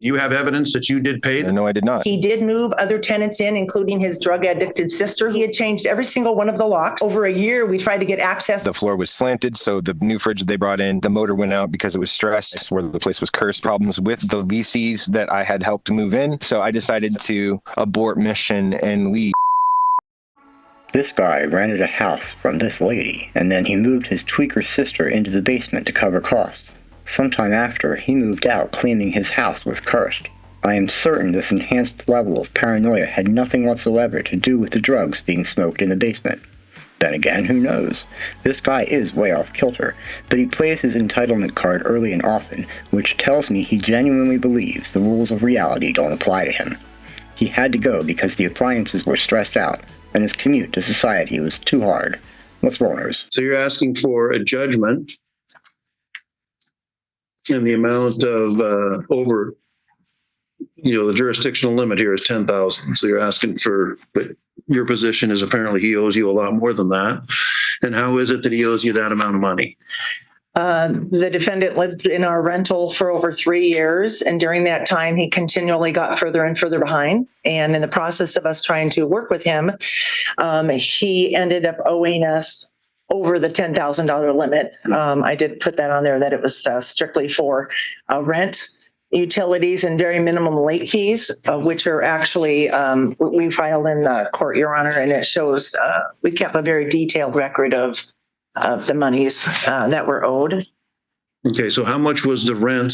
You have evidence that you did pay? No, I did not. He did move other tenants in, including his drug-addicted sister. He had changed every single one of the locks. Over a year, we tried to get access. The floor was slanted, so the new fridge they brought in, the motor went out because it was stressed. I swore the place was cursed. Problems with the leases that I had helped move in, so I decided to abort mission and leave. This guy rented a house from this lady, and then he moved his tweaker sister into the basement to cover costs. Sometime after, he moved out claiming his house was cursed. I am certain this enhanced level of paranoia had nothing whatsoever to do with the drugs being smoked in the basement. Then again, who knows? This guy is way off kilter, but he plays his entitlement card early and often, which tells me he genuinely believes the rules of reality don't apply to him. He had to go because the appliances were stressed out, and his commute to society was too hard. Let's roll nose. So you're asking for a judgment in the amount of over, the jurisdictional limit here is 10,000. So you're asking for, but your position is apparently he owes you a lot more than that. And how is it that he owes you that amount of money? The defendant lived in our rental for over 3 years, and during that time, he continually got further and further behind. And in the process of us trying to work with him, he ended up owing us over the $10,000 limit. I did put that on there that it was strictly for rent, utilities, and very minimum late fees, which are actually, we filed in the court, Your Honor, and it shows we kept a very detailed record of the monies that were owed. Okay, so how much was the rent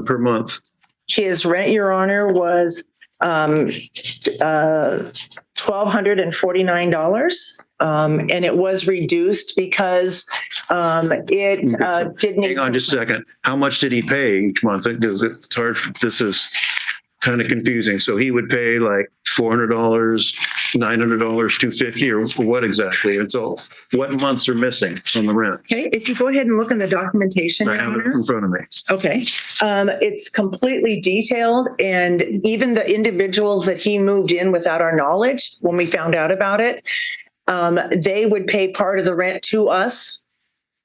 per month? His rent, Your Honor, was $1,249. And it was reduced because it did need. Hang on just a second. How much did he pay each month? Because it's hard. This is kind of confusing. So he would pay like $400, $900, $250, or for what exactly? And so what months are missing on the rent? Okay, if you go ahead and look in the documentation, I have it in front of me. Okay, it's completely detailed, and even the individuals that he moved in without our knowledge, when we found out about it, they would pay part of the rent to us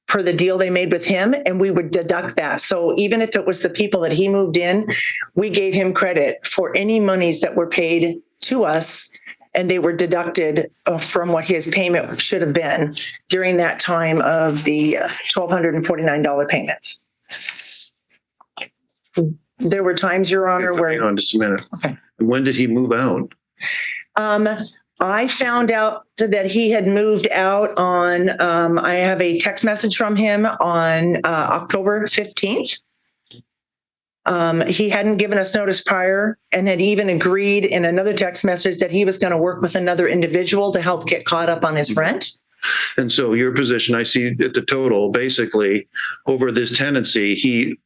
per the deal they made with him, and we would deduct that. So even if it was the people that he moved in, we gave him credit for any monies that were paid to us, and they were deducted from what his payment should have been during that time of the $1,249 payments. There were times, Your Honor, where... Hang on just a minute. Okay. When did he move out? I found out that he had moved out on, I have a text message from him on October 15th. He hadn't given us notice prior and had even agreed in another text message that he was going to work with another individual to help get caught up on his rent. And so your position, I see at the total, basically, over this tenancy,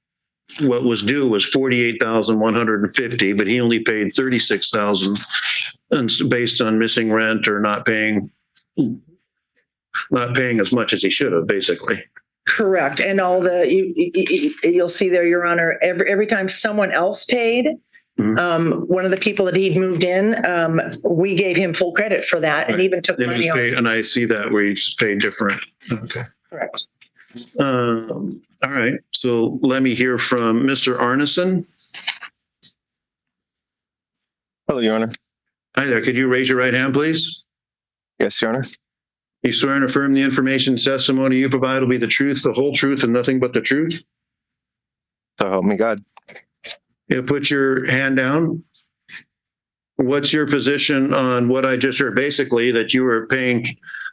what was due was $48,150, but he only paid $36,000, and based on missing rent or not paying as much as he should have, basically. Correct. And all you'll see there, Your Honor, every time someone else paid, one of the people that he'd moved in, we gave him full credit for that, and even took money off. And I see that where you just paid different. Okay. Correct. All right. So let me hear from Mr. Arneson. Hello, Your Honor. Hi there. Could you raise your right hand, please? Yes, Your Honor. You swear and affirm the information testimony you provide will be the truth, the whole truth, and nothing but the truth? So help me God. You put your hand down. What's your position on what I just heard? Basically, that you were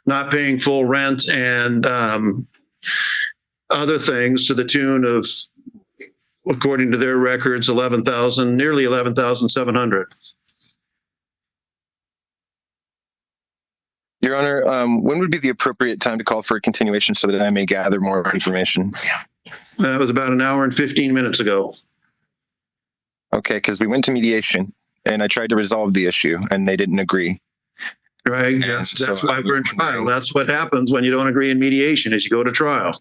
not paying full rent and other things to the tune of, according to their records, nearly 11,700. Your Honor, when would be the appropriate time to call for a continuation so that I may gather more information? That was about an hour and 15 minutes ago. Okay, because we went to mediation and I tried to resolve the issue and they didn't agree. Right. That's why we're in trial. That's what happens when you don't agree in mediation, is you go to trial.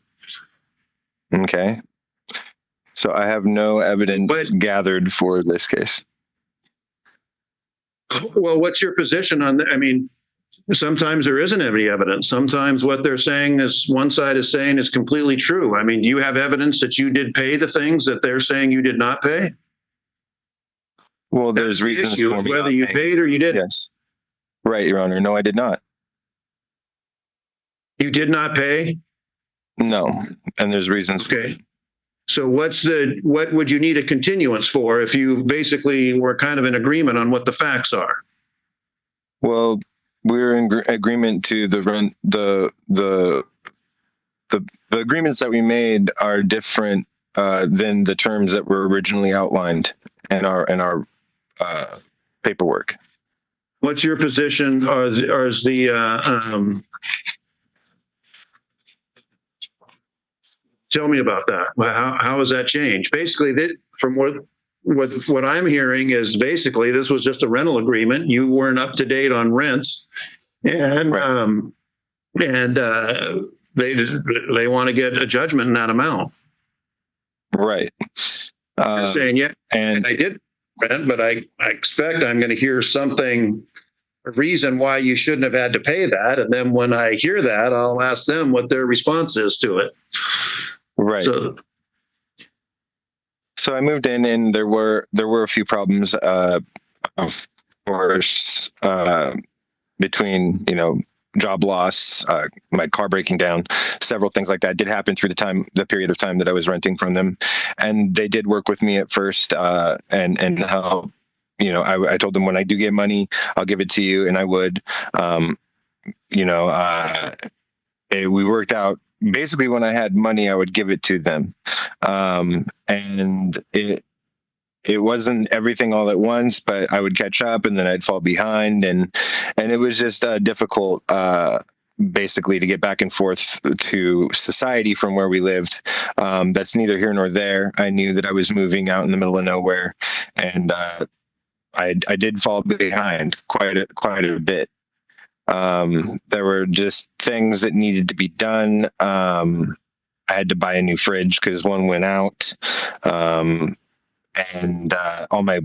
Okay. So I have no evidence gathered for this case. Well, what's your position on that? I mean, Sometimes there isn't any evidence. Sometimes what they're saying is one side is saying is completely true. I mean, do you have evidence that you did pay the things that they're saying you did not pay? Well, That's there's the reasons issue, for is me whether not you paying. paid or you didn't. Yes. Right, Your Honor. No, I did not. You did not pay? No. And there's reasons. Okay. So what would you need a continuance for if you basically were kind of in agreement on what the facts are? Well, we're in agreement to the rent. The agreements that we made are different than the terms that were originally outlined in our paperwork. What's your position? Tell me about that. How has that changed? Basically, from what I'm hearing is basically this was just a rental agreement. You weren't up to date on rents, and Right. They want to get a judgment in that amount. Right. You're saying, yeah, And I did rent, but I expect I'm going to hear something, a reason why you shouldn't have had to pay that. And then when I hear that, I'll ask them what their response is to it. right. So I moved in, and there were a few problems, of course, between job loss, my car breaking down, several things like that did happen through the period of time that I was renting from them, and they did work with me at first, and help. I told them when I do get money, I'll give it to you, and I would. We worked out. Basically, when I had money, I would give it to them, and it wasn't everything all at once, but I would catch up, and then I'd fall behind, and it was just difficult, basically, to get back and forth to society from where we lived. That's neither here nor there. I knew that I was moving out in the middle of nowhere, and I did fall behind quite a bit. There were just things that needed to be done. I had to buy a new fridge because one went out. And all my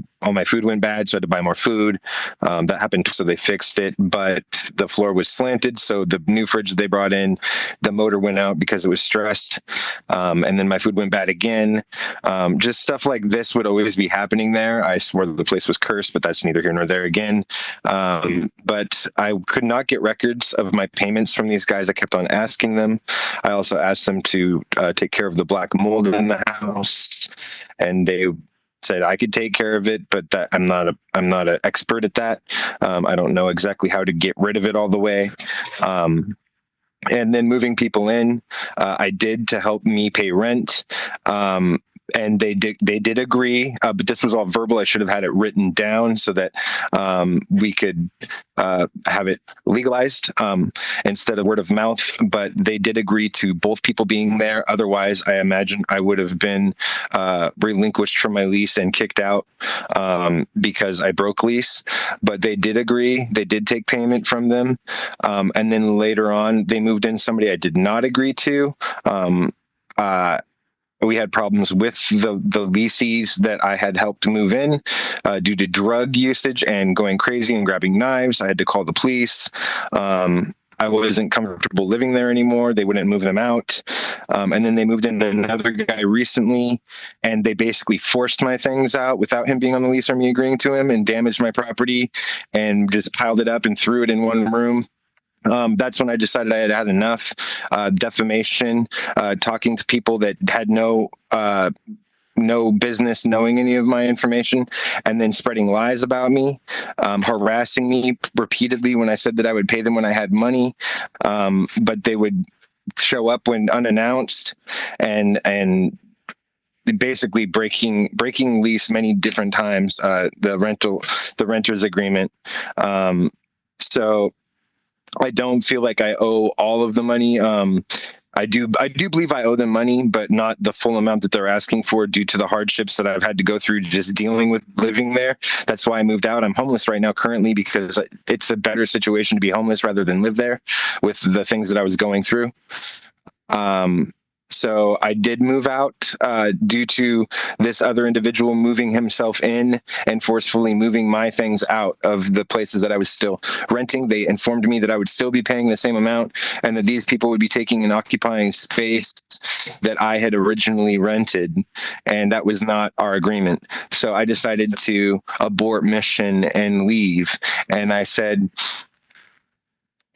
food went bad, so I had to buy more food. That happened, so they fixed it, but the floor was slanted, so the new fridge that they brought in, the motor went out because it was stressed, and then my food went bad again. Just stuff like this would always be happening there. I swore that the place was cursed, but that's neither here nor there again. But I could not get records of my payments from these guys. I kept on asking them. I also asked them to take care of the black mold in the house, and they said I could take care of it, but that I'm not an expert at that. I don't know exactly how to get rid of it all the way. And then moving people in, I did to help me pay rent. And they did agree, but this was all verbal. I should have had it written down so that we could have it legalized instead of word of mouth. But they did agree to both people being there. Otherwise, I imagine I would have been relinquished from my lease and kicked out because I broke lease. But they did agree. They did take payment from them. And then later on, they moved in somebody I did not agree to. We had problems with the leases that I had helped move in due to drug usage and going crazy and grabbing knives. I had to call the police. I wasn't comfortable living there anymore. They wouldn't move them out. And then they moved in another guy recently, and they basically forced my things out without him being on the lease or me agreeing to him, and damaged my property and just piled it up and threw it in one room. That's when I decided I had had enough. Defamation, talking to people that had no business knowing any of my information, and then spreading lies about me, harassing me repeatedly when I said that I would pay them when I had money, but they would show up when unannounced, and basically breaking lease many different times. The renter's agreement. So I don't feel like I owe all of the money. I do believe I owe them money, but not the full amount that they're asking for due to the hardships that I've had to go through just dealing with living there. That's why I moved out. I'm homeless right now currently because it's a better situation to be homeless rather than live there with the things that I was going through. So I did move out due to this other individual moving himself in and forcefully moving my things out of the places that I was still renting. They informed me that I would still be paying the same amount and that these people would be taking and occupying space that I had originally rented. And that was not our agreement. So I decided to abort mission and leave. And I said,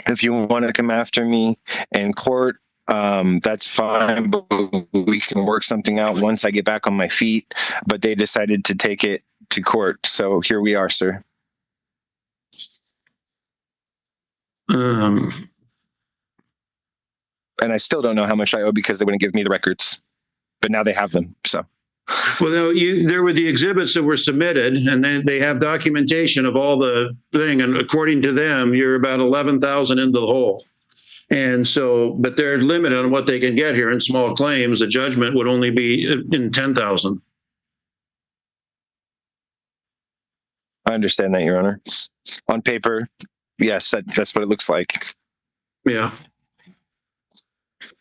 if you want to come after me in court, that's fine, but we can work something out once I get back on my feet. But they decided to take it to court. So here we are, sir. And I still don't know how much I owe because they wouldn't give me the records, but now they have them. So. Well, there were the exhibits that were submitted, and they have documentation of all the thing. And according to them, you're about 11,000 into the hole. And so, but they're limited on what they can get here in small claims. The judgment would only be in 10,000. I understand that, Your Honor. On paper, yes, that's what it looks like. Yeah.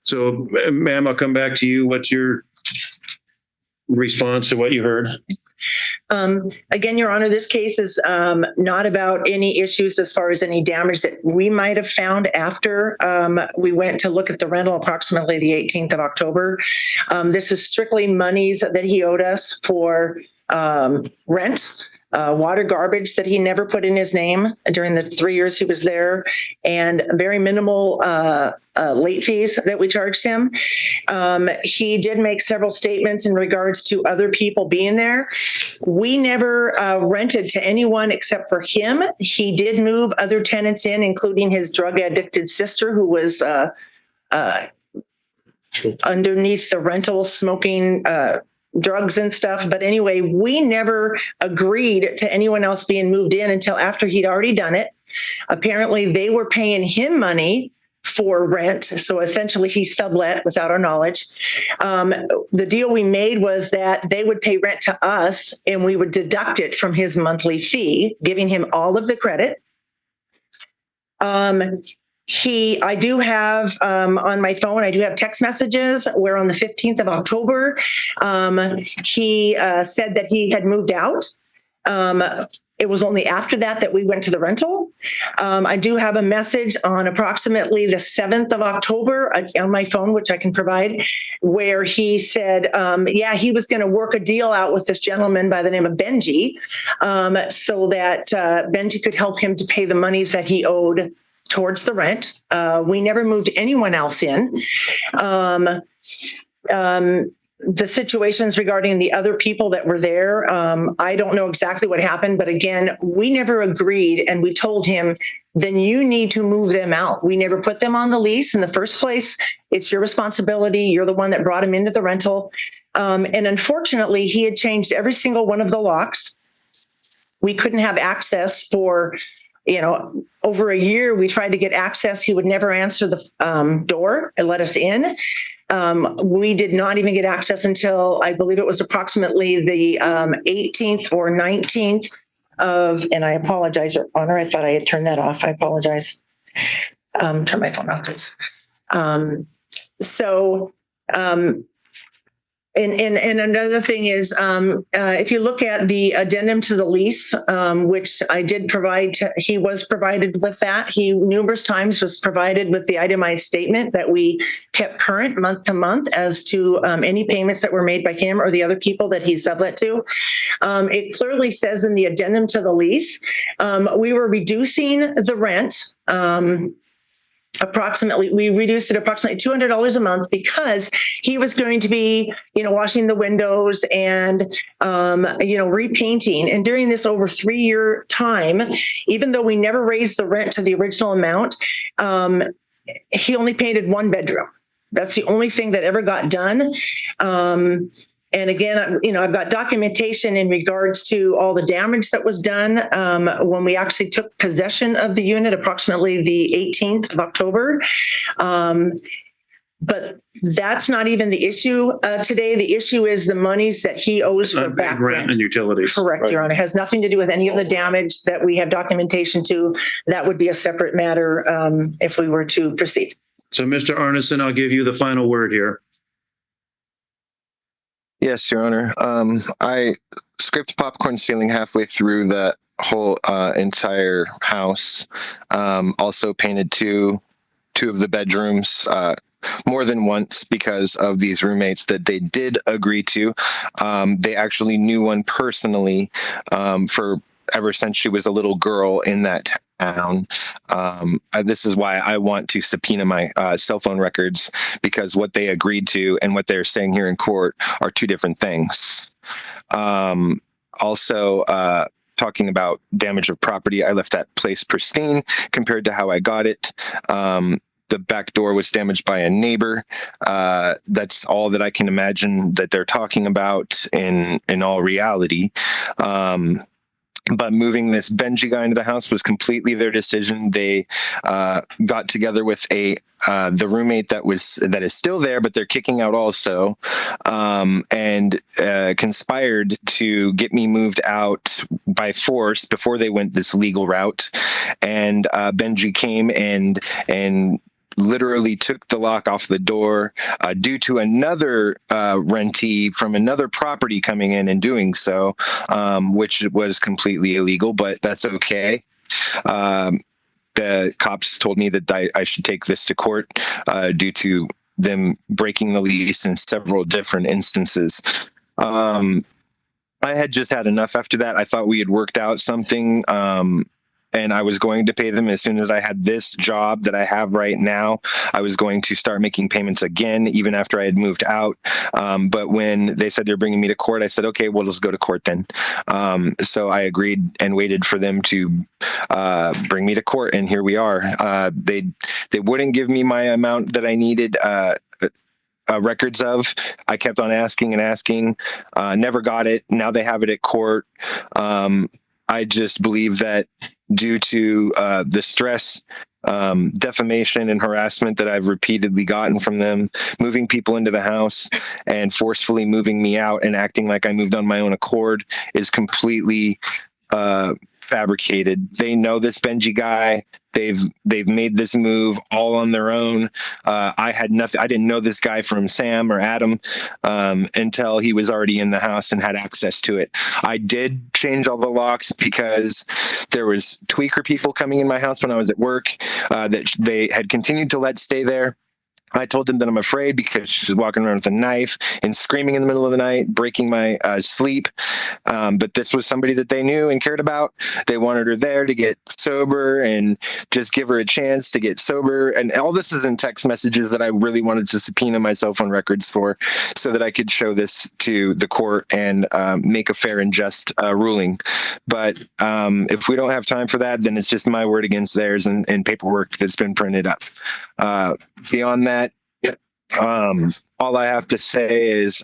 So, ma'am, I'll come back to you. What's your response to what you heard? Again, Your Honor, this case is not about any issues as far as any damage that we might have found after we went to look at the rental approximately the 18th of October. This is strictly monies that he owed us for rent, water, garbage that he never put in his name during the 3 years he was there, and very minimal late fees that we charged him. He did make several statements in regards to other people being there. We never rented to anyone except for him. He did move other tenants in, including his drug-addicted sister, who was underneath the rental smoking drugs and stuff. But anyway, we never agreed to anyone else being moved in until after he'd already done it. Apparently, they were paying him money for rent. So essentially, he sublet without our knowledge. The deal we made was that they would pay rent to us and we would deduct it from his monthly fee, giving him all of the credit. I do have on my phone, I do have text messages where on the 15th of October, he said that he had moved out. It was only after that we went to the rental. I do have a message on approximately the 7th of October on my phone, which I can provide, where he said, he was going to work a deal out with this gentleman by the name of Benji, so that Benji could help him to pay the monies that he owed towards the rent. We never moved anyone else in. The situations regarding the other people that were there, I don't know exactly what happened, but again, we never agreed, and we told him, then you need to move them out. We never put them on the lease in the first place. It's your responsibility. You're the one that brought him into the rental. And unfortunately, he had changed every single one of the locks. We couldn't have access for over a year. We tried to get access. He would never answer the door and let us in. We did not even get access until I believe it was approximately the 18th or 19th of, and I apologize, Your Honor, I thought I had turned that off. I apologize. Turn my phone off, please. And another thing is, if you look at the addendum to the lease, which I did provide, he was provided with that. He numerous times was provided with the itemized statement that we kept current month to month as to any payments that were made by him or the other people that he sublet to. It clearly says in the addendum to the lease, we were reducing the rent. We reduced it approximately $200 a month because he was going to be, washing the windows and, repainting. And during this over 3-year time, even though we never raised the rent to the original amount, he only painted one bedroom. That's the only thing that ever got done. And again, I've got documentation in regards to all the damage that was done when we actually took possession of the unit, approximately the 18th of October. But that's not even the issue today. The issue is the monies that he owes for back rent and utilities. Correct, right. Your Honor. It has nothing to do with any of the damage that we have documentation to. That would be a separate matter if we were to proceed. So, Mr. Arneson, I'll give you the final word here. Yes, Your Honor. I scraped popcorn ceiling halfway through the whole entire house. Also painted two of the bedrooms more than once because of these roommates that they did agree to. They actually knew one personally for ever since she was a little girl in that town. This is why I want to subpoena my cell phone records, because what they agreed to and what they're saying here in court are two different things. Also, talking about damage of property, I left that place pristine compared to how I got it. The back door was damaged by a neighbor. That's all that I can imagine that they're talking about in all reality. But moving this Benji guy into the house was completely their decision. They got together with the roommate that is still there, but they're kicking out also, and conspired to get me moved out by force before they went this legal route. And Benji came and literally took the lock off the door due to another rentee from another property coming in and doing so, which was completely illegal, but that's okay. The cops told me that I should take this to court due to them breaking the lease in several different instances. I had just had enough after that. I thought we had worked out something, and I was going to pay them as soon as I had this job that I have right now. I was going to start making payments again, even after I had moved out. But when they said they're bringing me to court, I said, okay, well, let's go to court then. So I agreed and waited for them to bring me to court, and here we are. They wouldn't give me my amount that I needed records of. I kept on asking and asking, never got it. Now they have it at court. I just believe that due to the stress, defamation, and harassment that I've repeatedly gotten from them, moving people into the house and forcefully moving me out and acting like I moved on my own accord is completely fabricated. They know this Benji guy. They've made this move all on their own. I had nothing. I didn't know this guy from Sam or Adam until he was already in the house and had access to it. I did change all the locks because there was tweaker people coming in my house when I was at work that they had continued to let stay there. I told them that I'm afraid because she was walking around with a knife and screaming in the middle of the night, breaking my sleep. But this was somebody that they knew and cared about. They wanted her there to get sober and just give her a chance to get sober. And all this is in text messages that I really wanted to subpoena my cell phone records for so that I could show this to the court and make a fair and just ruling. But if we don't have time for that, then it's just my word against theirs and paperwork that's been printed up. Beyond that, all I have to say is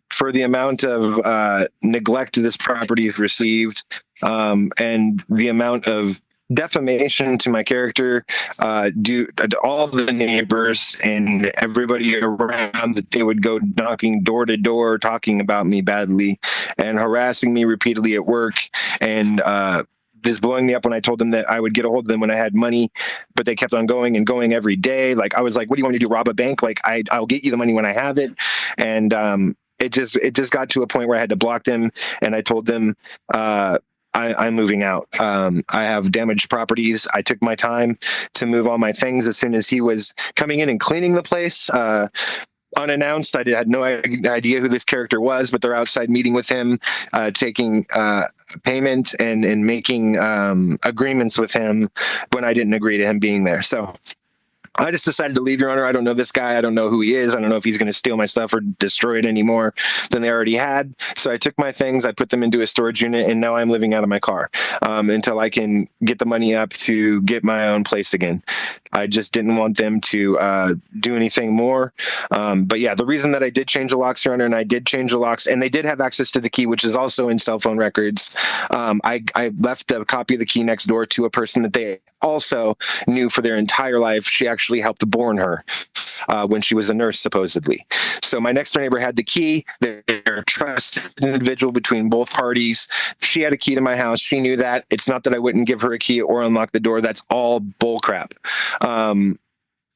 for the amount of neglect this property has received and the amount of defamation to my character due to all the neighbors and everybody around, that they would go knocking door to door talking about me badly and harassing me repeatedly at work and just blowing me up when I told them that I would get a hold of them when I had money, but they kept on going and going every day. Like I was like, what do you want me to do? Rob a bank? Like I'll get you the money when I have it. And it just got to a point where I had to block them. And I told them, I'm moving out. I have damaged properties. I took my time to move all my things as soon as he was coming in and cleaning the place. Unannounced. I had no idea who this character was, but they're outside meeting with him, taking payment and making agreements with him when I didn't agree to him being there. So I just decided to leave, Your Honor. I don't know this guy. I don't know who he is. I don't know if he's going to steal my stuff or destroy it any more than they already had. So I took my things, I put them into a storage unit, and now I'm living out of my car until I can get the money up to get my own place again. I just didn't want them to do anything more. But yeah, the reason that I did change the locks, Your Honor, and I did change the locks, and they did have access to the key, which is also in cell phone records. I left the copy of the key next door to a person that they also knew for their entire life. She actually helped born her when she was a nurse, supposedly. So my next door neighbor had the key. They're a trusted individual between both parties. She had a key to my house. She knew that. It's not that I wouldn't give her a key or unlock the door. That's all bullcrap.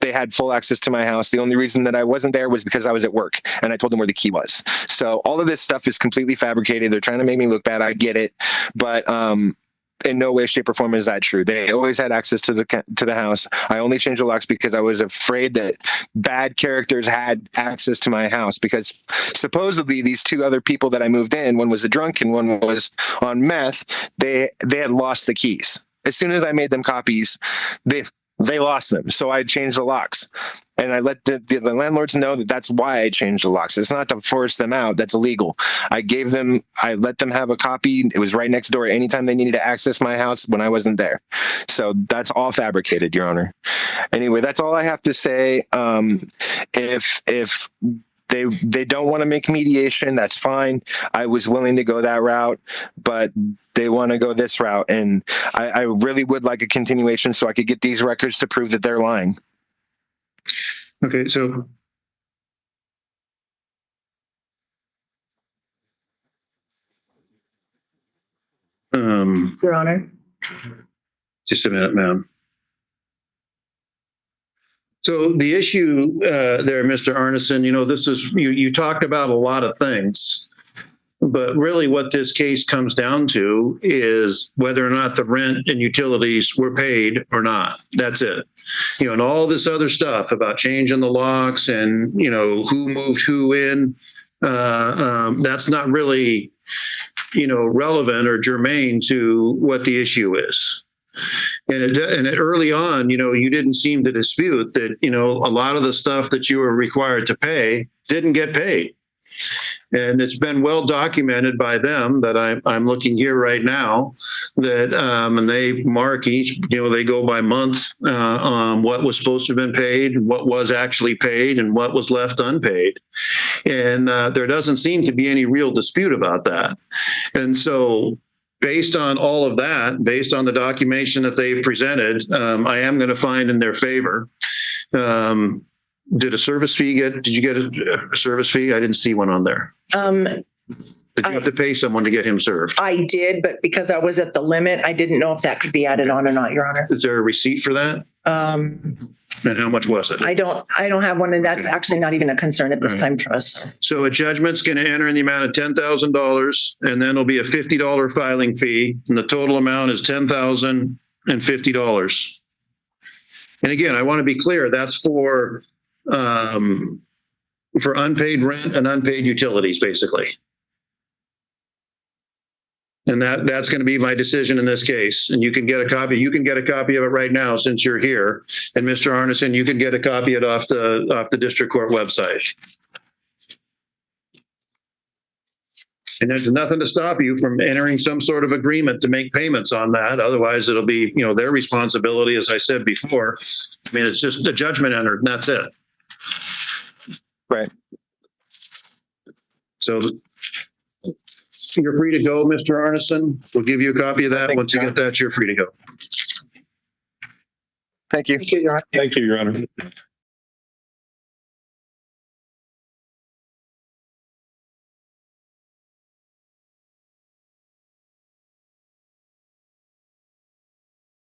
they had full access to my house. The only reason that I wasn't there was because I was at work and I told them where the key was. So all of this stuff is completely fabricated. They're trying to make me look bad. I get it. But in no way, shape, or form is that true. They always had access to the house. I only changed the locks because I was afraid that bad characters had access to my house, because supposedly these two other people that I moved in, one was a drunk and one was on meth, they had lost the keys. As soon as I made them copies, they lost them. So I changed the locks. And I let the landlords know that that's why I changed the locks. It's not to force them out. That's illegal. I let them have a copy. It was right next door anytime they needed to access my house when I wasn't there. So that's all fabricated, Your Honor. Anyway, that's all I have to say. If they don't want to make mediation, that's fine. I was willing to go that route, but they want to go this route. And I really would like a continuation so I could get these records to prove that they're lying. Okay, so Your Honor. just a minute, ma'am. So the issue there, Mr. Arneson, this is, you talked about a lot of things, but really what this case comes down to is whether or not the rent and utilities were paid or not. That's it. And all this other stuff about changing the locks and, who moved who in, that's not really, relevant or germane to what the issue is. And early on, you didn't seem to dispute that, a lot of the stuff that you were required to pay didn't get paid. And it's been well documented by them that I'm looking here right now that, and they mark each, they go by month on what was supposed to have been paid, what was actually paid, and what was left unpaid. And there doesn't seem to be any real dispute about that. And so based on all of that, based on the documentation that they've presented, I am going to find in their favor. Did you get a service fee? I didn't see one on there. Did you have to pay someone to get him served? I did, but because I was at the limit, I didn't know if that could be added on or not, Your Honor. Is there a receipt for that? And how much was it? I don't have one, and that's actually not even a concern at this time to us. So a judgment's going to enter in the amount of $10,000, and then there'll be a $50 filing fee, and the total amount is $10,050. And again, I want to be clear, that's for unpaid rent and unpaid utilities, basically. And that's going to be my decision in this case. And you can get a copy. You can get a copy of it right now since you're here. And Mr. Arneson, you can get a copy of it off the district court website. And there's nothing to stop you from entering some sort of agreement to make payments on that. Otherwise, it'll be, their responsibility, as I said before. I mean, it's just a judgment entered, and that's it. Right. So you're free to go, Mr. Arneson. We'll give you a copy of that. Once you get that, you're free to go. Thank you. Thank you, Your Honor. Thank you, Your Honor.